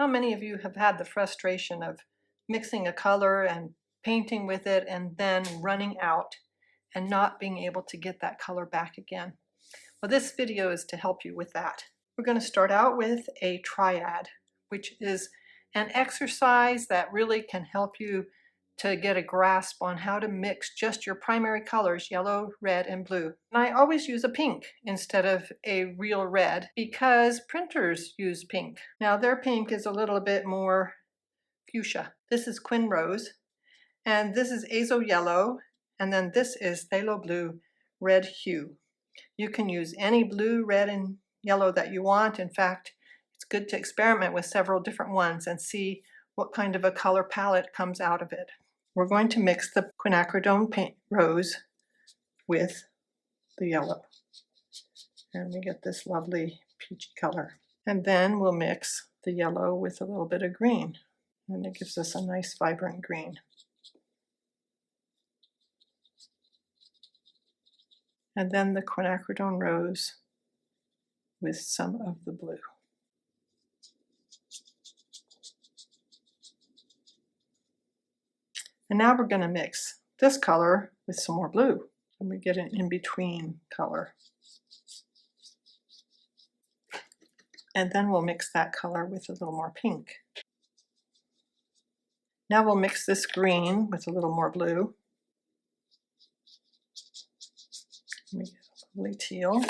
How many of you have had the frustration of mixing a color and painting with it and then running out and not being able to get that color back again? Well, this video is to help you with that. We're going to start out with a triad, which is an exercise that really can help you to get a grasp on how to mix just your primary colors, yellow, red, and blue. And I always use a pink instead of a real red because printers use pink. Now their pink is a little bit more fuchsia. This is Quin Rose, and this is Azo Yellow, and then this is Phthalo Blue Red Hue. You can use any blue, red, and yellow that you want. In fact, it's good to experiment with several different ones and see what kind of a color palette comes out of it. We're going to mix the quinacridone paint rose with the yellow, and we get this lovely peachy color. And then we'll mix the yellow with a little bit of green, and it gives us a nice vibrant green. And then the quinacridone rose with some of the blue. And now we're going to mix this color with some more blue, and we get an in-between color. And then we'll mix that color with a little more pink. Now we'll mix this green with a little more blue. We get a lovely teal.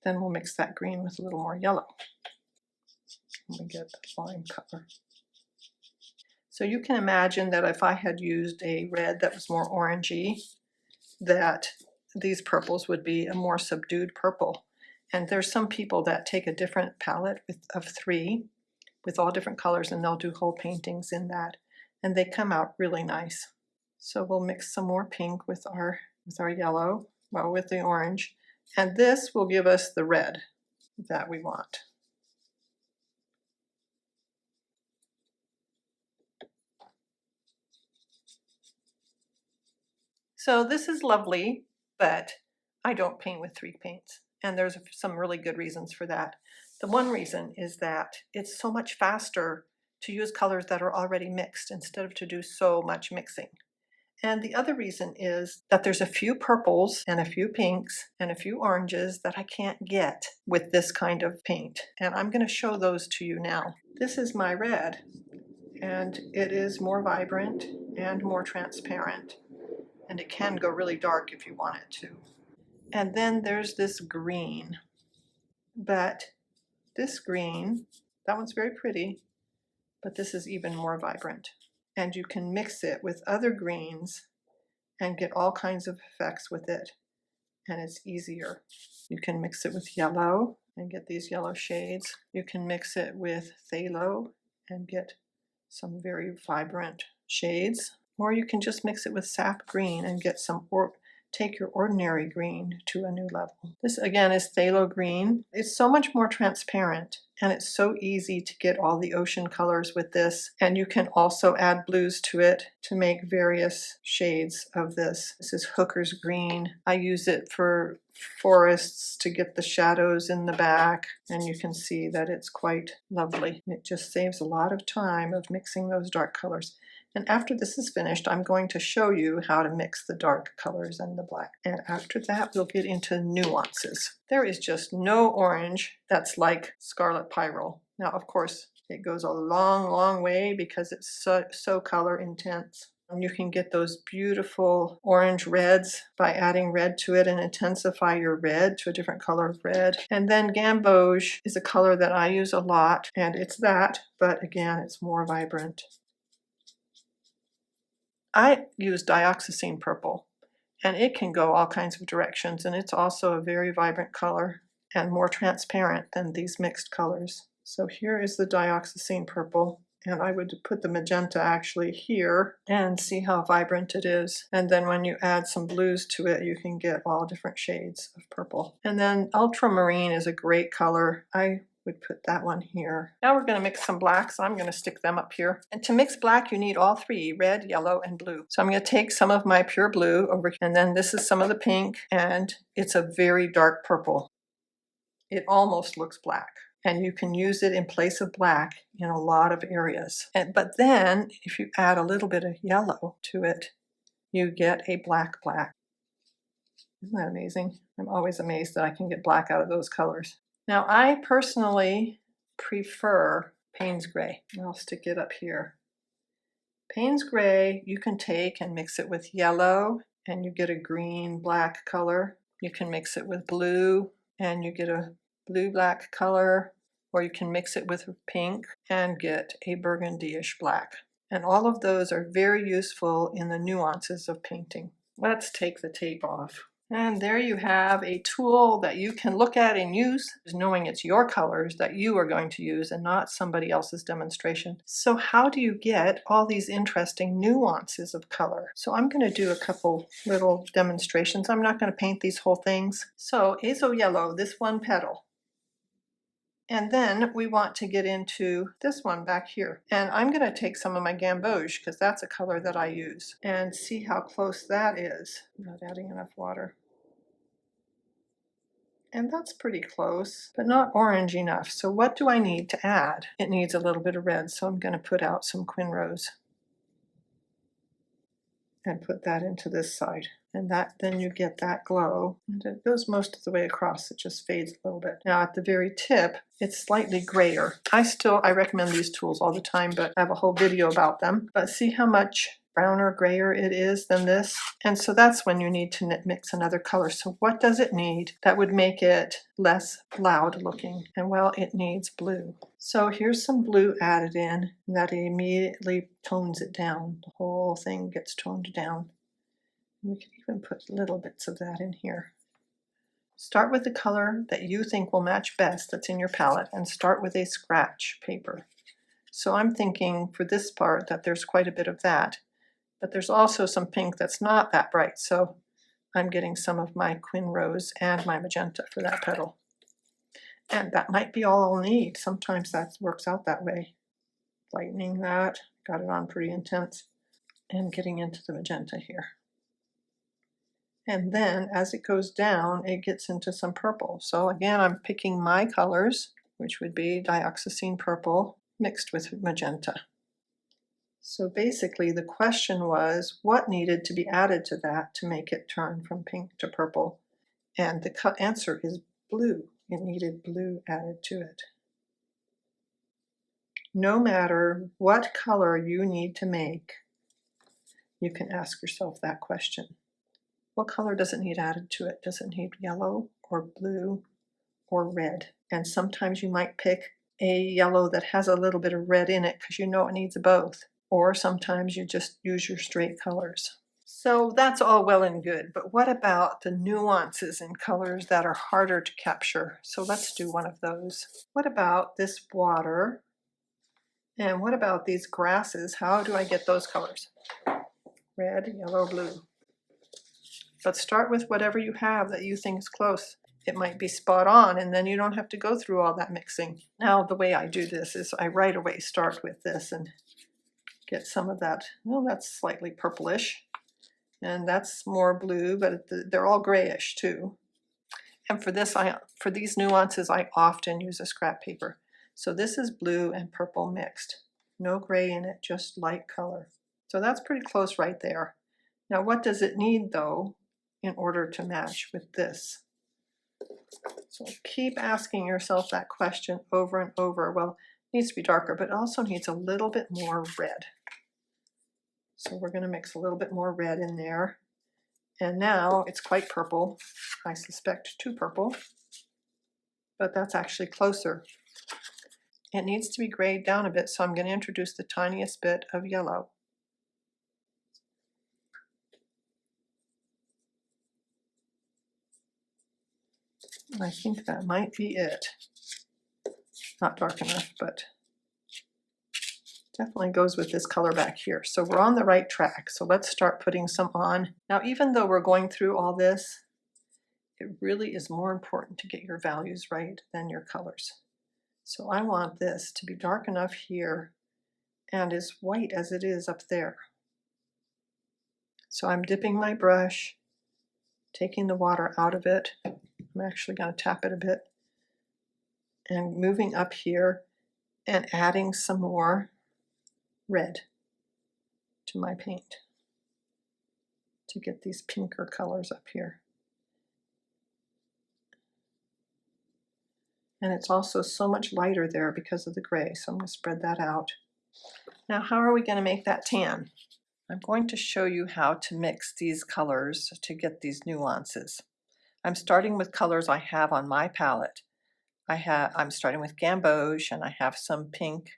Then we'll mix that green with a little more yellow, and we get the lime color. So you can imagine that if I had used a red that was more orangey, that these purples would be a more subdued purple. And there's some people that take a different palette of 3 with all different colors, and they'll do whole paintings in that, and they come out really nice. So we'll mix some more pink with our yellow, well, with the orange, and this will give us the red that we want. So this is lovely, but I don't paint with 3 paints, and there's some really good reasons for that. The one reason is that it's so much faster to use colors that are already mixed instead of to do so much mixing. And the other reason is that there's a few purples and a few pinks and a few oranges that I can't get with this kind of paint. And I'm going to show those to you now. This is my red, and it is more vibrant and more transparent. And it can go really dark if you want it to. And then there's this green. But this green, that one's very pretty, but this is even more vibrant. And you can mix it with other greens and get all kinds of effects with it. And it's easier. You can mix it with yellow and get these yellow shades. You can mix it with phthalo and get some very vibrant shades. Or you can just mix it with sap green and get some, or take your ordinary green to a new level. This again is phthalo green. It's so much more transparent, and it's so easy to get all the ocean colors with this. And you can also add blues to it to make various shades of this. This is Hooker's green. I use it for forests to get the shadows in the back, and you can see that it's quite lovely. It just saves a lot of time of mixing those dark colors. And after this is finished, I'm going to show you how to mix the dark colors and the black. And after that, we'll get into nuances. There is just no orange that's like Scarlet Pyrrole. Now, of course, it goes a long, long way because it's so color intense. And you can get those beautiful orange reds by adding red to it and intensify your red to a different color of red. And then gamboge is a color that I use a lot, and it's that, but again, it's more vibrant. I use dioxazine purple, and it can go all kinds of directions, and it's also a very vibrant color and more transparent than these mixed colors. So here is the dioxazine purple, and I would put the magenta actually here and see how vibrant it is. And then when you add some blues to it, you can get all different shades of purple. And then ultramarine is a great color. I would put that one here. Now we're going to mix some blacks. I'm going to stick them up here. And to mix black, you need all 3, red, yellow, and blue. So I'm going to take some of my pure blue over here, and then this is some of the pink, and it's a very dark purple. It almost looks black. and you can use it in place of black in a lot of areas. But then if you add a little bit of yellow to it, you get a black black. Isn't that amazing? I'm always amazed that I can get black out of those colors. Now I personally prefer Payne's Gray. I'll stick it up here. Payne's Gray you can take and mix it with yellow and you get a green black color. You can mix it with blue and you get a blue black color, or you can mix it with pink and get a burgundy-ish black. And all of those are very useful in the nuances of painting. Let's take the tape off. And there you have a tool that you can look at and use, knowing it's your colors that you are going to use and not somebody else's demonstration. So how do you get all these interesting nuances of color? So I'm going to do a couple little demonstrations. I'm not going to paint these whole things. So azo yellow, this one petal. And then we want to get into this one back here. And I'm going to take some of my gamboge because that's a color that I use, and see how close that is. I'm not adding enough water. And that's pretty close, but not orange enough. So what do I need to add? It needs a little bit of red, so I'm going to put out some Quinrose and put that into this side. And then you get that glow. And it goes most of the way across, it just fades a little bit. Now at the very tip, it's slightly grayer. I recommend these tools all the time, but I have a whole video about them. But see how much browner, grayer it is than this? And so that's when you need to mix another color. So what does it need that would make it less loud looking? And well, it needs blue. So here's some blue added in, and that immediately tones it down. The whole thing gets toned down. We can even put little bits of that in here. Start with the color that you think will match best that's in your palette, and start with a scratch paper. So I'm thinking for this part that there's quite a bit of that, but there's also some pink that's not that bright, so I'm getting some of my Quinrose and my magenta for that petal. And that might be all I'll need. Sometimes that works out that way. Lightening that, got it on pretty intense, and getting into the magenta here. And then as it goes down, it gets into some purple. So again, I'm picking my colors, which would be dioxazine purple mixed with magenta. So basically the question was, what needed to be added to that to make it turn from pink to purple? And the answer is blue. It needed blue added to it. No matter what color you need to make, you can ask yourself that question. What color does it need added to it? Does it need yellow or blue or red? And sometimes you might pick a yellow that has a little bit of red in it because you know it needs both. Or sometimes you just use your straight colors. So that's all well and good, but what about the nuances in colors that are harder to capture? So let's do one of those. What about this water? And what about these grasses? How do I get those colors? Red, yellow, blue. But start with whatever you have that you think is close. It might be spot on, and then you don't have to go through all that mixing. Now the way I do this is I right away start with this and get some of that. Well, that's slightly purplish, and that's more blue, but they're all grayish too. And for these nuances, I often use a scrap paper. So this is blue and purple mixed. No gray in it, just light color. So that's pretty close right there. Now what does it need though in order to match with this? So keep asking yourself that question over and over. Well, it needs to be darker, but it also needs a little bit more red. So we're going to mix a little bit more red in there. And now it's quite purple. I suspect too purple, but that's actually closer. It needs to be grayed down a bit, so I'm going to introduce the tiniest bit of yellow. I think that might be it. Not dark enough, but definitely goes with this color back here. So we're on the right track. So let's start putting some on. Now, even though we're going through all this, it really is more important to get your values right than your colors. So I want this to be dark enough here and as white as it is up there. So I'm dipping my brush, taking the water out of it. I'm actually going to tap it a bit. and moving up here and adding some more red to my paint to get these pinker colors up here. And it's also so much lighter there because of the gray, so I'm going to spread that out. Now, how are we going to make that tan? I'm going to show you how to mix these colors to get these nuances. I'm starting with colors I have on my palette. I'm starting with gamboge, and I have some pink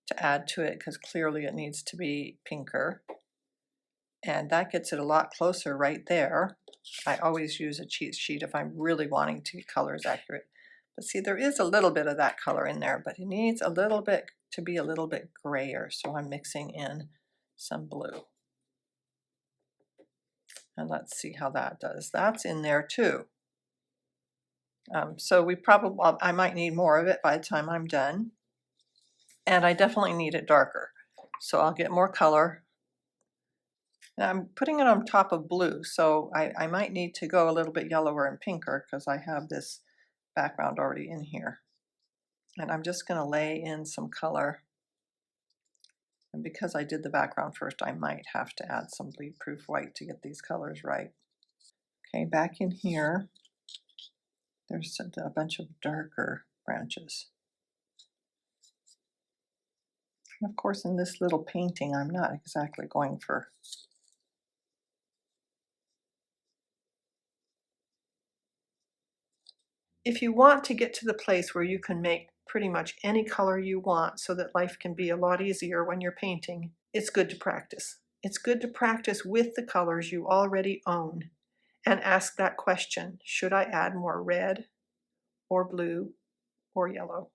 to add to it because clearly it needs to be pinker. And that gets it a lot closer right there. I always use a cheat sheet if I'm really wanting to get colors accurate. But see, there is a little bit of that color in there, but it needs a little bit to be a little bit grayer. So I'm mixing in some blue. And let's see how that does. That's in there too. So I might need more of it by the time I'm done. And I definitely need it darker. So I'll get more color. And I'm putting it on top of blue, so I might need to go a little bit yellower and pinker because I have this background already in here. And I'm just going to lay in some color. And because I did the background first, I might have to add some bleed-proof white to get these colors right. Okay, back in here, there's a bunch of darker branches. And of course, in this little painting, I'm not exactly going for if you want to get to the place where you can make pretty much any color you want so that life can be a lot easier when you're painting, it's good to practice. It's good to practice with the colors you already own and ask that question, should I add more red or blue or yellow?